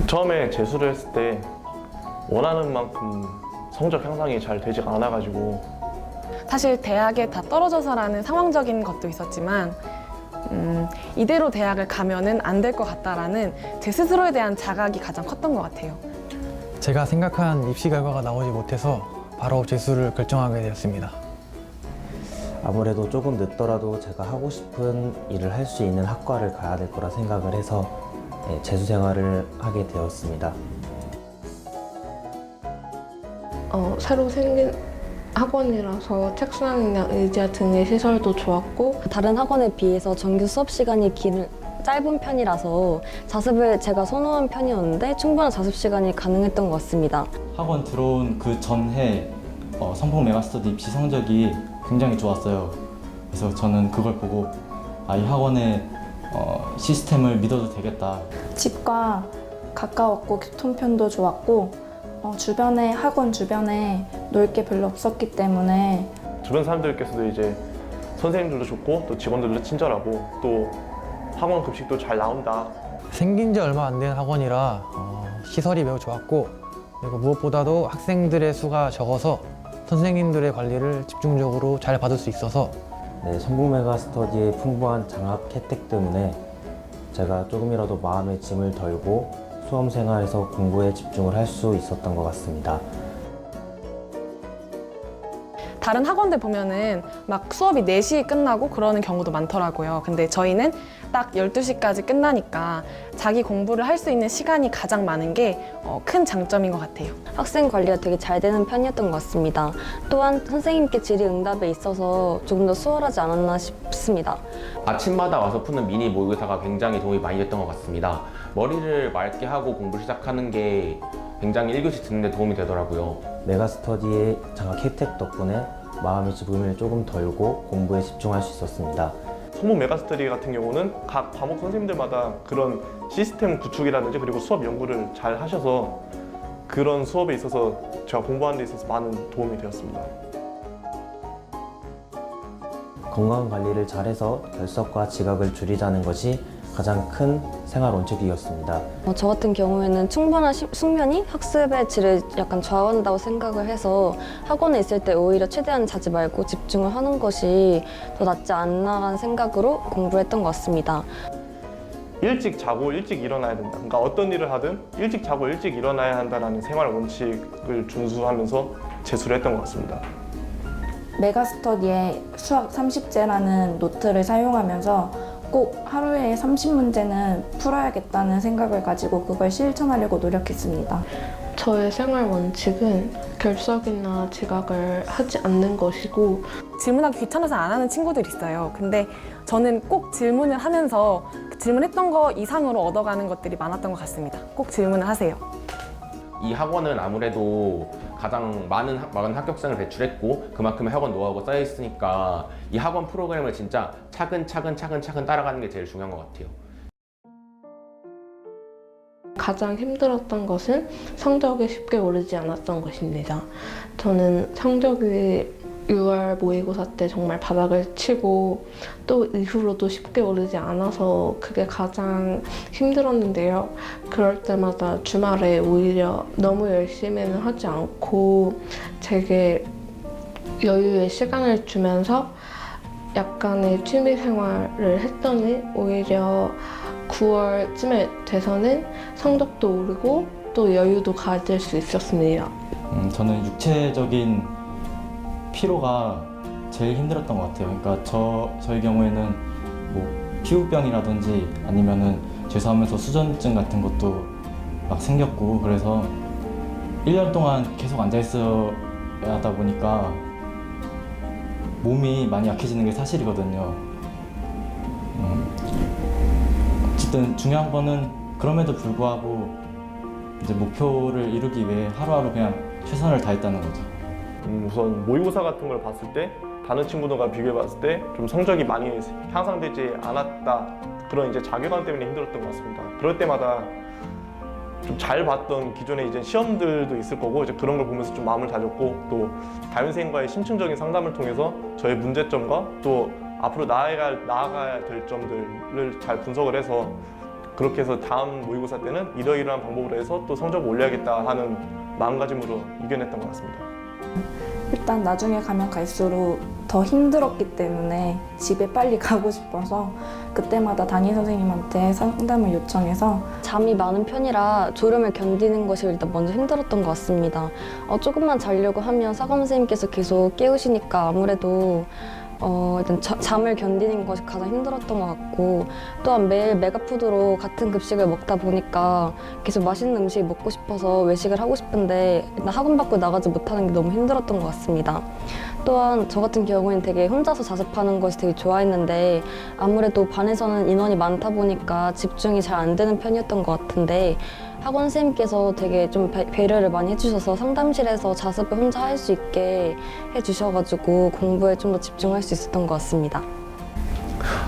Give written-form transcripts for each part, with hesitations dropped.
처음에 재수를 했을 때 원하는 만큼 성적 향상이 잘 되지가 않아가지고 사실 대학에 다 떨어져서라는 상황적인 것도 있었지만 이대로 대학을 가면은 안 될 것 같다라는 제 스스로에 대한 자각이 가장 컸던 것 같아요. 제가 생각한 입시 결과가 나오지 못해서 바로 재수를 결정하게 되었습니다. 아무래도 조금 늦더라도 제가 하고 싶은 일을 할 수 있는 학과를 가야 될 거라 생각을 해서 재수 생활을 하게 되었습니다. 새로 생긴 학원이라서 책상이나 의자 등의 시설도 좋았고 다른 학원에 비해서 정규 수업 시간이 짧은 편이라서 자습을 제가 선호한 편이었는데 충분한 자습 시간이 가능했던 것 같습니다. 학원 들어온 그 전해 성북 메가스터디 입시 성적이 굉장히 좋았어요. 그래서 저는 그걸 보고 이 학원의 시스템을 믿어도 되겠다. 집과 가까웠고 교통편도 좋았고 주변에 학원 주변에 놀 게 별로 없었기 때문에 주변 사람들께서도 이제 선생님들도 좋고 또 직원들도 친절하고 또 학원 급식도 잘 나온다. 생긴 지 얼마 안 된 학원이라 시설이 매우 좋았고, 그리고 무엇보다도 학생들의 수가 적어서 선생님들의 관리를 집중적으로 잘 받을 수 있어서 네, 성북 메가스터디의 풍부한 장학 혜택 때문에 제가 조금이라도 마음의 짐을 덜고 수험 생활에서 공부에 집중을 할 수 있었던 것 같습니다. 다른 학원들 보면은 막 수업이 4시에 끝나고 그러는 경우도 많더라고요. 근데 저희는 딱 12시까지 끝나니까 자기 공부를 할 수 있는 시간이 가장 많은 게 큰 장점인 것 같아요. 학생 관리가 되게 잘 되는 편이었던 것 같습니다. 또한 선생님께 질의응답에 있어서 조금 더 수월하지 않았나 싶습니다. 아침마다 와서 푸는 미니 모의고사가 굉장히 도움이 많이 됐던 것 같습니다. 머리를 맑게 하고 공부를 시작하는 게 굉장히 1교시 듣는 데 도움이 되더라고요. 메가스터디의 장학 혜택 덕분에 마음의 짐을 조금 덜고 공부에 집중할 수 있었습니다. 성북 메가스터디 같은 경우는 각 과목 선생님들마다 그런 시스템 구축이라든지 그리고 수업 연구를 잘 하셔서 그런 수업에 있어서 제가 공부하는 데 있어서 많은 도움이 되었습니다. 건강 관리를 잘해서 결석과 지각을 줄이자는 것이 가장 큰 생활 원칙이었습니다. 저 같은 경우에는 충분한 숙면이 학습의 질을 약간 좌우한다고 생각을 해서 학원에 있을 때 오히려 최대한 자지 말고 집중을 하는 것이 더 낫지 않나라는 생각으로 공부를 했던 것 같습니다. 일찍 자고 일찍 일어나야 된다. 그러니까 어떤 일을 하든 일찍 자고 일찍 일어나야 한다는 생활 원칙을 준수하면서 재수를 했던 것 같습니다. 메가스터디의 수학 30제라는 노트를 사용하면서 꼭 하루에 30문제는 풀어야겠다는 생각을 가지고 그걸 실천하려고 노력했습니다. 저의 생활 원칙은 결석이나 지각을 하지 않는 것이고 질문하기 귀찮아서 안 하는 친구들이 있어요. 근데 저는 꼭 질문을 하면서 그 질문했던 거 이상으로 얻어가는 것들이 많았던 것 같습니다. 꼭 질문을 하세요. 이 학원은 아무래도 가장 많은 합격생을 배출했고 그만큼의 학원 노하우가 쌓여 있으니까 이 학원 프로그램을 진짜 차근차근 따라가는 게 제일 중요한 것 같아요. 가장 힘들었던 것은 성적이 쉽게 오르지 않았던 것입니다. 저는 성적이 6월 모의고사 때 정말 바닥을 치고 또 이후로도 쉽게 오르지 않아서 그게 가장 힘들었는데요. 그럴 때마다 주말에 오히려 너무 열심히는 하지 않고 제게 여유의 시간을 주면서 약간의 취미 생활을 했더니 오히려 9월쯤에 돼서는 성적도 오르고 또 여유도 가질 수 있었습니다. 저는 육체적인 피로가 제일 힘들었던 것 같아요. 그러니까 저희 경우에는 뭐 피부병이라든지 아니면은 재수하면서 수전증 같은 것도 막 생겼고 그래서 1년 동안 계속 앉아 있어야 하다 보니까 몸이 많이 약해지는 게 사실이거든요. 어쨌든 중요한 거는 그럼에도 불구하고 이제 목표를 이루기 위해 하루하루 그냥 최선을 다했다는 거죠. 우선 모의고사 같은 걸 봤을 때 다른 친구들과 비교해 봤을 때 좀 성적이 많이 향상되지 않았다. 그런 이제 자괴감 때문에 힘들었던 것 같습니다. 그럴 때마다 좀 잘 봤던 기존의 이제 시험들도 있을 거고 이제 그런 걸 보면서 좀 마음을 다졌고 또 담임선생님과의 심층적인 상담을 통해서 저의 문제점과 또 앞으로 나아가야 될 점들을 잘 분석을 해서 그렇게 해서 다음 모의고사 때는 이러이러한 방법으로 해서 또 성적을 올려야겠다 하는 마음가짐으로 이겨냈던 것 같습니다. 일단 나중에 가면 갈수록 더 힘들었기 때문에 집에 빨리 가고 싶어서 그때마다 담임 선생님한테 상담을 요청해서 잠이 많은 편이라 졸음을 견디는 것이 일단 먼저 힘들었던 것 같습니다. 조금만 자려고 하면 사감 선생님께서 계속 깨우시니까 아무래도 일단 잠을 견디는 것이 가장 힘들었던 것 같고, 또한 매일 메가푸드로 같은 급식을 먹다 보니까 계속 맛있는 음식이 먹고 싶어서 외식을 하고 싶은데 일단 학원 밖으로 나가지 못하는 게 너무 힘들었던 것 같습니다. 또한 저 같은 경우에는 되게 혼자서 자습하는 것을 되게 좋아했는데 아무래도 반에서는 인원이 많다 보니까 집중이 잘 안 되는 편이었던 것 같은데, 학원 선생님께서 되게 좀 배려를 많이 해주셔서 상담실에서 자습을 혼자 할 수 있게 해주셔가지고 공부에 좀 더 집중할 수 있었던 것 같습니다.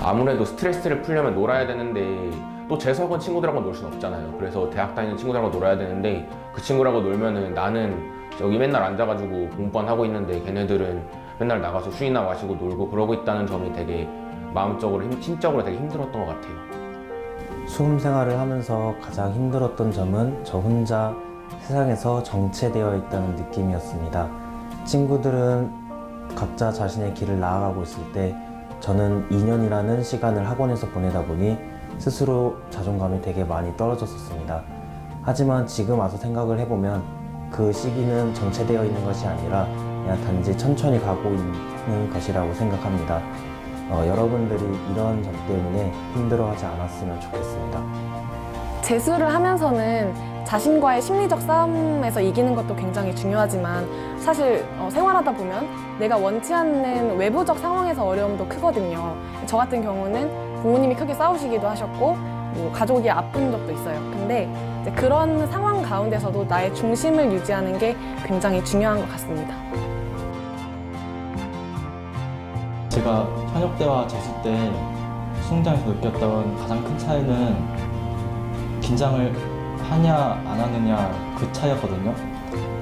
아무래도 스트레스를 풀려면 놀아야 되는데 또 재수학원 친구들하고 놀 수는 없잖아요. 그래서 대학 다니는 친구들하고 놀아야 되는데 그 친구라고 놀면은 나는 여기 맨날 앉아가지고 공부만 하고 있는데 걔네들은 맨날 나가서 술이나 마시고 놀고 그러고 있다는 점이 되게 마음적으로 심적으로 되게 힘들었던 것 같아요. 수험 생활을 하면서 가장 힘들었던 점은 저 혼자 세상에서 정체되어 있다는 느낌이었습니다. 친구들은 각자 자신의 길을 나아가고 있을 때 저는 2년이라는 시간을 학원에서 보내다 보니 스스로 자존감이 되게 많이 떨어졌었습니다. 하지만 지금 와서 생각을 해보면 그 시기는 정체되어 있는 것이 아니라 그냥 단지 천천히 가고 있는 것이라고 생각합니다. 여러분들이 이런 점 때문에 힘들어하지 않았으면 좋겠습니다. 재수를 하면서는 자신과의 심리적 싸움에서 이기는 것도 굉장히 중요하지만 사실 생활하다 보면 내가 원치 않는 외부적 상황에서 어려움도 크거든요. 저 같은 경우는 부모님이 크게 싸우시기도 하셨고 뭐 가족이 아픈 적도 있어요. 근데 이제 그런 상황 가운데서도 나의 중심을 유지하는 게 굉장히 중요한 것 같습니다. 제가 현역 때와 재수 때 수능장에서 느꼈던 가장 큰 차이는 긴장을 하냐 안 하느냐 그 차이였거든요.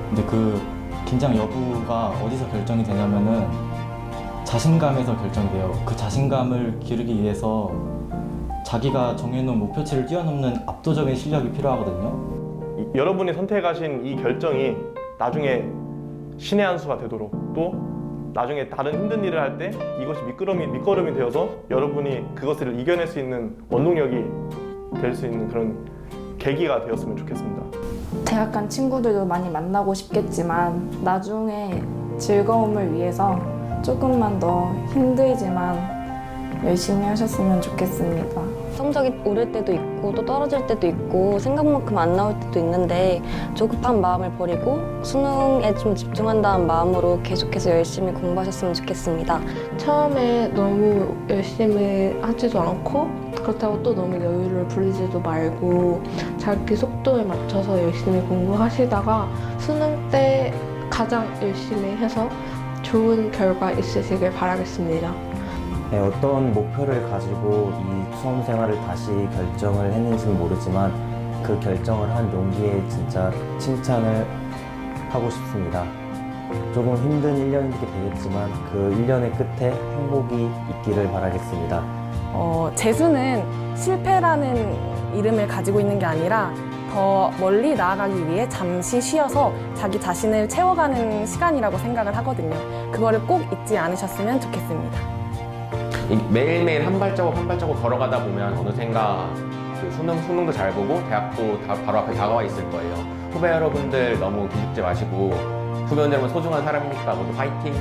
근데 그 긴장 여부가 어디서 결정이 되냐면은 자신감에서 결정이 돼요. 그 자신감을 기르기 위해서 자기가 정해놓은 목표치를 뛰어넘는 압도적인 실력이 필요하거든요. 여러분이 선택하신 이 결정이 나중에 신의 한 수가 되도록 또 나중에 다른 힘든 일을 할 때 이것이 밑거름이 되어서 여러분이 그것을 이겨낼 수 있는 원동력이 될 수 있는 그런 계기가 되었으면 좋겠습니다. 대학 간 친구들도 많이 만나고 싶겠지만 나중에 즐거움을 위해서 조금만 더 힘들지만 열심히 하셨으면 좋겠습니다. 성적이 오를 때도 있고 또 떨어질 때도 있고 생각만큼 안 나올 때도 있는데 조급한 마음을 버리고 수능에 좀 집중한다는 마음으로 계속해서 열심히 공부하셨으면 좋겠습니다. 처음에 너무 열심히 하지도 않고 그렇다고 또 너무 여유를 부리지도 말고 자기 속도에 맞춰서 열심히 공부하시다가 수능 때 가장 열심히 해서 좋은 결과 있으시길 바라겠습니다. 네, 어떤 목표를 가지고 이 수험 생활을 다시 결정을 했는지는 모르지만 그 결정을 한 용기에 진짜 칭찬을 하고 싶습니다. 조금 힘든 1년이 되겠지만 그 1년의 끝에 행복이 있기를 바라겠습니다. 재수는 실패라는 이름을 가지고 있는 게 아니라 더 멀리 나아가기 위해 잠시 쉬어서 자기 자신을 채워가는 시간이라고 생각을 하거든요. 그거를 꼭 잊지 않으셨으면 좋겠습니다. 매일매일 한 발자국 한 발자국 걸어가다 보면 어느샌가 그 수능도 잘 보고 대학도 바로 앞에 다가와 있을 거예요. 후배 여러분들 너무 기죽지 마시고 후배 여러분 소중한 사람이니까 모두 화이팅!